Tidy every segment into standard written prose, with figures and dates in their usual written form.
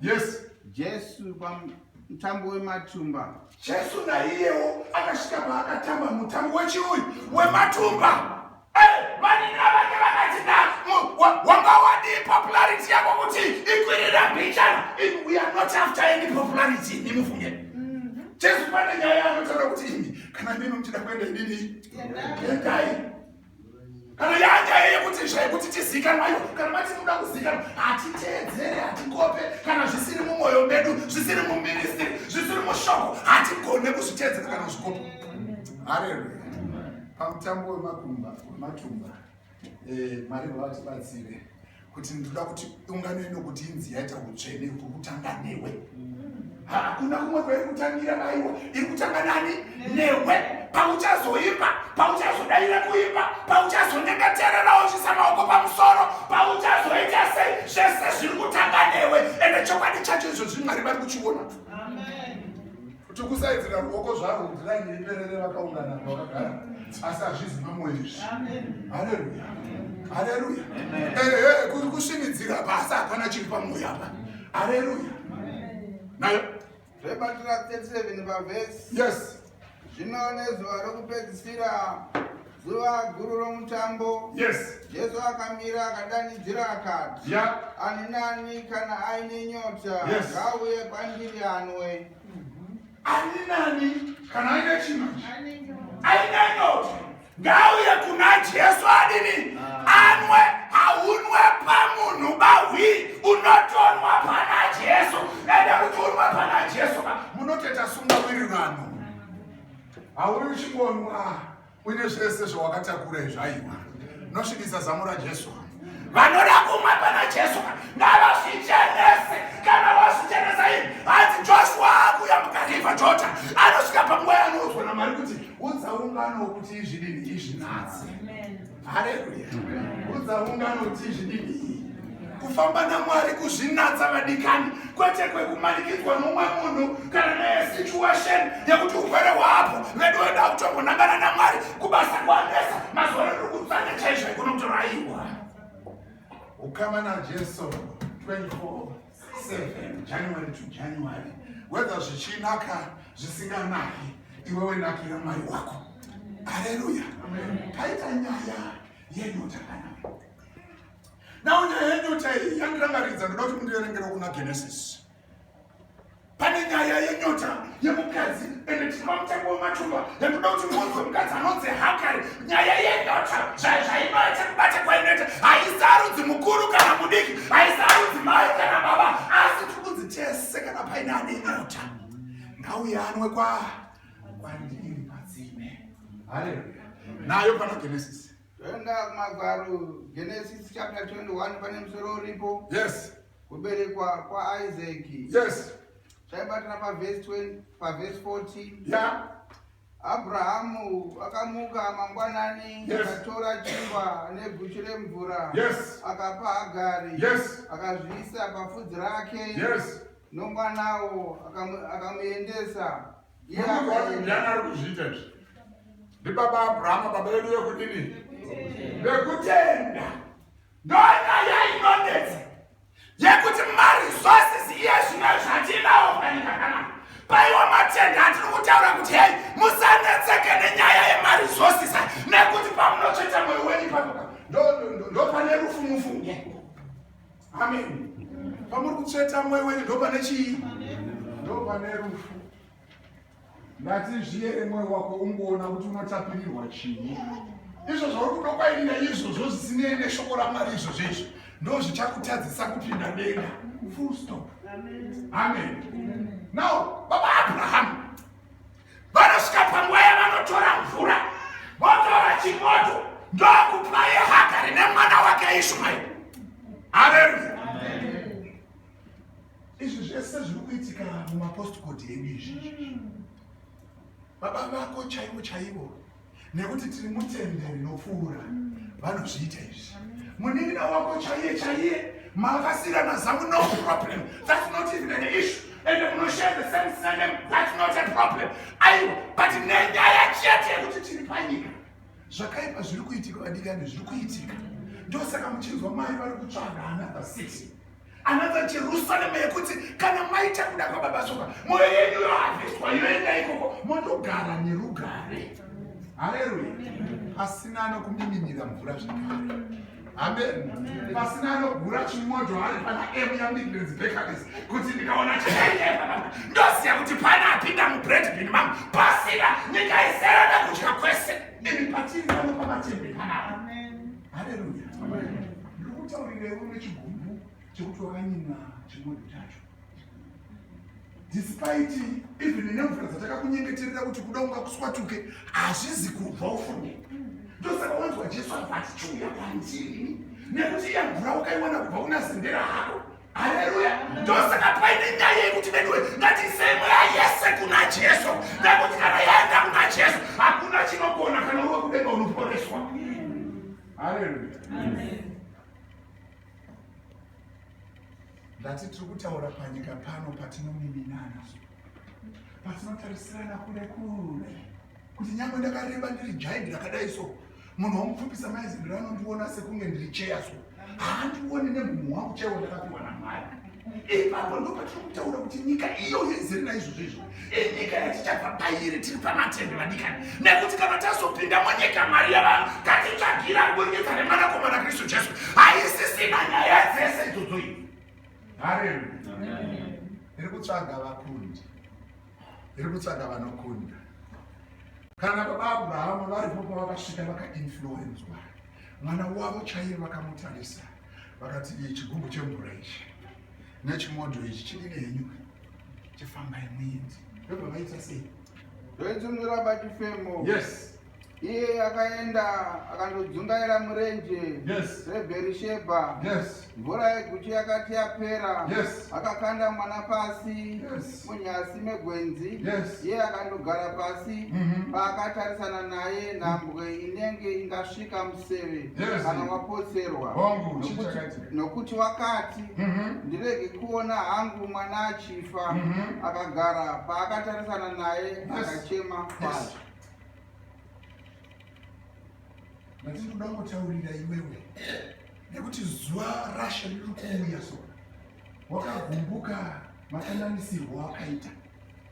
Yes. Jesu pamutambo wematumba. Jesu naiyewo akasvika paakatamba mutambo wechiuyu wematumba. Vanina vake vakati wanga wadi popularity yako kuti ikwirira mbichana. We are not after any popularity. Nimufunge. Jesu pane nyaya anotaura kuti imi kana mimi muchida kuenda idini endai. Kana yanja yekuti tizikanwa iyo kana mati muda kuzikanwa hatiteedzere hatikope kana zvisiri mumwoyo medu zvisiri muministry zvisiri mushoko hatigone kuzviteedzera kana zvikope. Haleluya. Pamutambo wematumba Mwari vatibatsire kuti ndoda kuti ungano ino kuti inzi yaita utsvene kutanga newe. Hakuna kumwe kweri kutangira naiwo, iri kutanga nani? Newe. Pauchazoimba, pauchazodaira kuimba, pauchazonyengeterera uchisa maoko pamusoro, pauchazoita sei, zvese zviri kutanga newe. Ende chokwadi chacho izvo zviri Mwari vari kuchiona. Amen. Kuti kusaidzira ruoko zvaro kuti dai ndiriperere vakaungana vakagara. Asi hazvizi mamwe izvi. Amen. Haleluya. Haleluya. Kuri kusvinidzira basa hapana chiri pamwoyo apa. Haleluya. Nayo. Zvebatira 37 pavhesi. Yes. Zvino nezuva rokupedzisira, zuva guru romutambo. Yes. Jesu akamira akadanidzira akati, ani nani kana aine nyota, ngauye kwandiri anwe. Ani nani kana aine chino? Aine nyota. Ngauye kuna Jesu adini. Anwe haunwe pamunhu bawi unotonwa pana Jesu. Enda kutonwa pana Jesu. Munoteta sungawirirano. Hauri uchingonwa une zvese zvawakatakura izvaiwa. Nosvikisa zamu raJesu. Vanoda kumwa pana Jesu ngavazvichenese. Kana vazvichenesa ini hanzi Joshua akuyambuka river Jordan anosvika panguva anouzwa naMwari kuti udza ungano kuti izvidini izvinatse. Haleluya. Udza ungano kuti izvidini kufamba naMwari kuzvinatsa vadikani kwete kwekumanikidzwa nomwe munhu kana nesituation yekuti ugere hwapo vedu veda kutombonangana naMwari kubasa kuanesa mazuva riri kutsanya chaizvo ikunotoraiwa. Ukama naJesu 24/7 January to January. Whether zvichinaka zvisinganaki iwewe nakira Mwari wako. Haleluya. Paita nyaya yenyota kana. Now nyaya yenyota iyi yandirangaridza ndoda kuti mundirengere kuna Genesis. Pane nyaya yenyota yemukadzi ende tiri pamutambo wematumba yandoda kuti munzwe mukadzi anonzi Hagari. Nyaya yenyota zvainoita kubata kwainoita haisarudzi mukuru kana mudiki, haisarudzi mai kana baba, asi tiri tese kana paine ane nyota ngauye anwe kwandiri patsime. Haleluya. Nayo pana Genesis. Toenda kumagwaro Genesis chapter 21 pane musoro uripo. Yes. Kuberekwa kwaIsaac. Yes. Chaibatira pavhesi 14. Yeah. Abrahamu akamuka mangwanani akatora chingwa neguchu remvura. Yes. Akapa Hagari. Yes. Akazviisa pafudzi rake. Yes. Nomwanawo akamuendesa. Ndiani kuzviita izvi? Ndibaba Abrahamu baba vedu vekudini? Vekutenda. Ndonyaya inonetsa yekuti maresources iye zvino zvatinawo panyika kana paiwa matenda atiri kutaura kuti hei musanetseke nenyaya yemaresources nekuti pamunotsveta mwoyo wenyu ipapo ndo pane rufu mufunge. Amen. Pamuri kutsveta mwoyo wenyu ndo pane chii? Ndo pane rufu. Ngatizviyere mwoyo wako ungoona kuti unotapirirwa chii. Izvo zvauri kuda kwainina izvozvo zvisinei neshoko raMwari izvozvo izvo ndo zvichakutadzisa kupinda denga. Full stop. Amen. Now, baba Abrahamu vanosvika panguva yavanotora mvura votora chimoto ndokupa Hagari nemwana wake Ishmael. Haleluya. Izvi zvese zviri kuitika mumapostcode edu izvizvi. Baba vako chaivo chaivo nekuti tiri mutende rinopfuura vanozviita izvi. Munin'ina wako chaiye makasiyana zamu, no problem. That's not even an issue. And if you share the same surname, that's not a problem. But nenyaya chete yekuti tiri panyika zvakaipa zviri kuitika vadikani zviri kuitika. Ndosaka muchinzwa mai vari kutsvaga another 6. another Jerusalem yekuti kana maita kuda kwababa moyo yenyu yoharvestwa yoenda ikoko mondogara nerugare. Haleluya. Pasina anokumiminira mvura zvakare. Amen. Pasina anogura chimodho ari pana emu yamidlands bakeries kuti ndikaona chakaita ndoziya kuti pana apinda mubread bin mangu pasina nyika izere nekudya kwese. Imi patiri pano pamatembe panapa. Haleluya. Ndiri kutaurirewo nechigumbu chekuti wakanyima chimodho chacho. Despite even nemvura dzatakakunyengeterera kuti kuda unga kuswatuke hazvizi kubva ufunge. Ndosaka wanzwa Jesu akati chiuya kwandiri nekuti iya mvura wakaiwana kubva kuna Zendera hako. Haleluya. Ndosaka paine nyaya yekuti bedwe ngatisei mweya yese kuna Jesu nekuti kana yaenda kuna Jesu hakuna chinogona kana uwe kudenga unoporeswa. Haleluya. Ndati tiri kutaura panyika pano patinomiminana, patinotarisirana kure kure kuti nyangwe ndakareba ndiri giant rakadai so munhu wamupfupisa mai Zendera anondiona sekunge ndiri cheya so haandioni nemunhu wangu chaiwo ndakapiwa naMwari. Ipapo ndo patiri kutaura kuti nyika iyo yezere naizvozvo izvo nyika yatichabva pairi tiri pamatembe vadikani, nekuti kana tazopinda munyika Mwari yavanhu ngatitsvagira kubudikidza nemwanakomana Kristu Jesu haisisina nyaya dzese idzodzo idzi. Haleluya. Iri kutsvaga vakundi, iri kutsvaga vanokunda. Kana baba Abrahamu varipo pavakasvika vakainfluenzwa, mwana wavo chaiye vakamutarisa vakati chigumbu chemvura ichi nechimodho ichi chidini henyu chifambai muindi. Ndobva vaita sei? Ndoitungira pachifemo. Yes. Iye akaenda akandodzungaira murenje reBherishebha. Yes. Mvura yeguchu yakati yapera. Yes. Akakanda mwana pasi munyasi megwenzi. Iye akandogara pasi paakatarisana naye nhambwe inenge ingasvika museve kana wapotserwa. Nokuti wakati ndirege kuona hangu mwana achifa. Akagara paakatarisana naye akachema kwazvo. Ndati ndoda kutaurira iwewe nekuti zuva Russia riri kuuya so wakagumbuka makanganisirwo wakaita.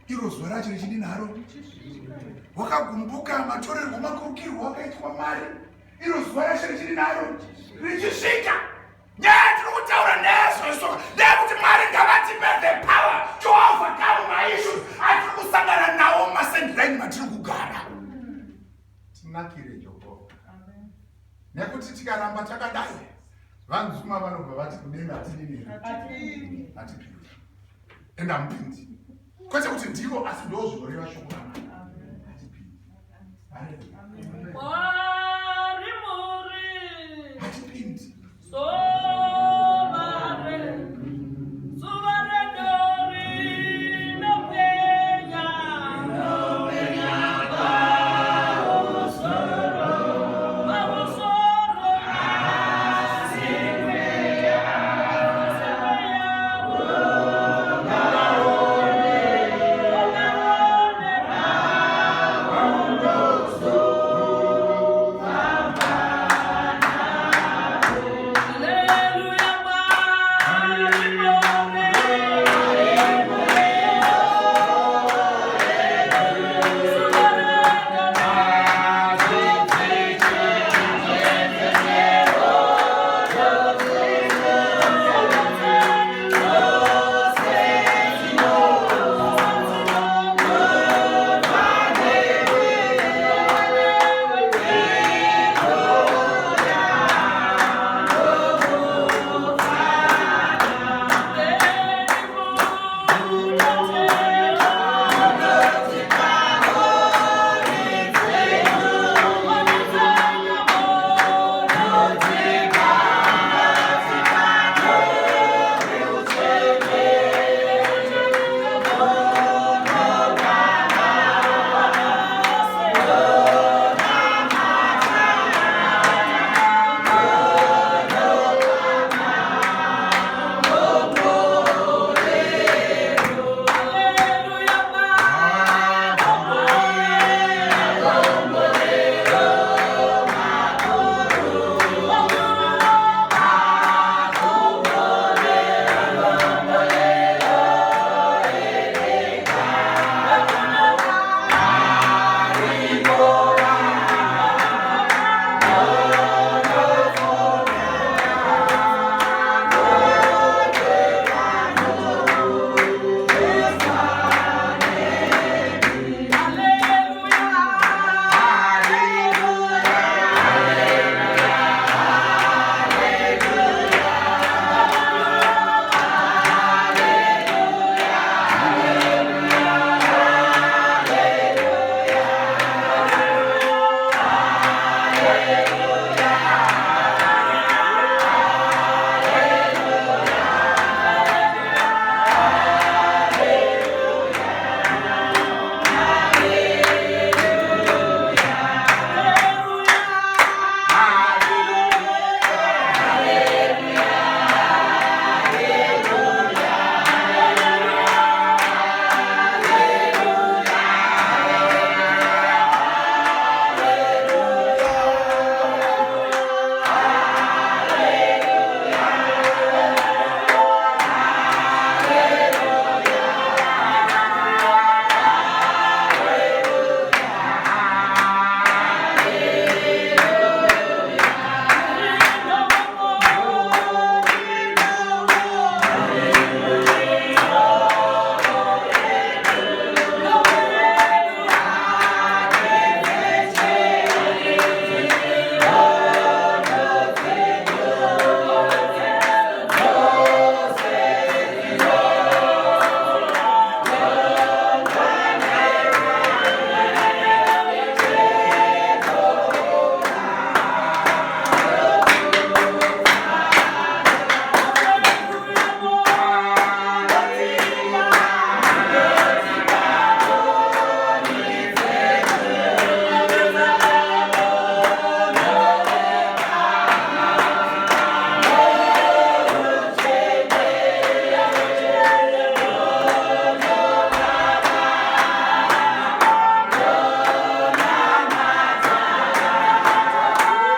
Iro zuva racho richidi naro wakagumbuka matorerwo makurukirwo wakaitwa Mwari. Iro zuva racho richidi naro richisvika. Nyaya tiri kutaura nezvozvo ndeyekuti Mwari ngavatipe the power to overcome my issues atiri kusangana nawo mumasendiraini matiri kugara. Tinakire Jehovha. Nekuti tikaramba takadai vanzuma vanobva vati kudenga hatidini hatipiri enda mupindi kwete kuti ndivo asi ndozvinoreva shoko raMwari hatipiri. Haleluya.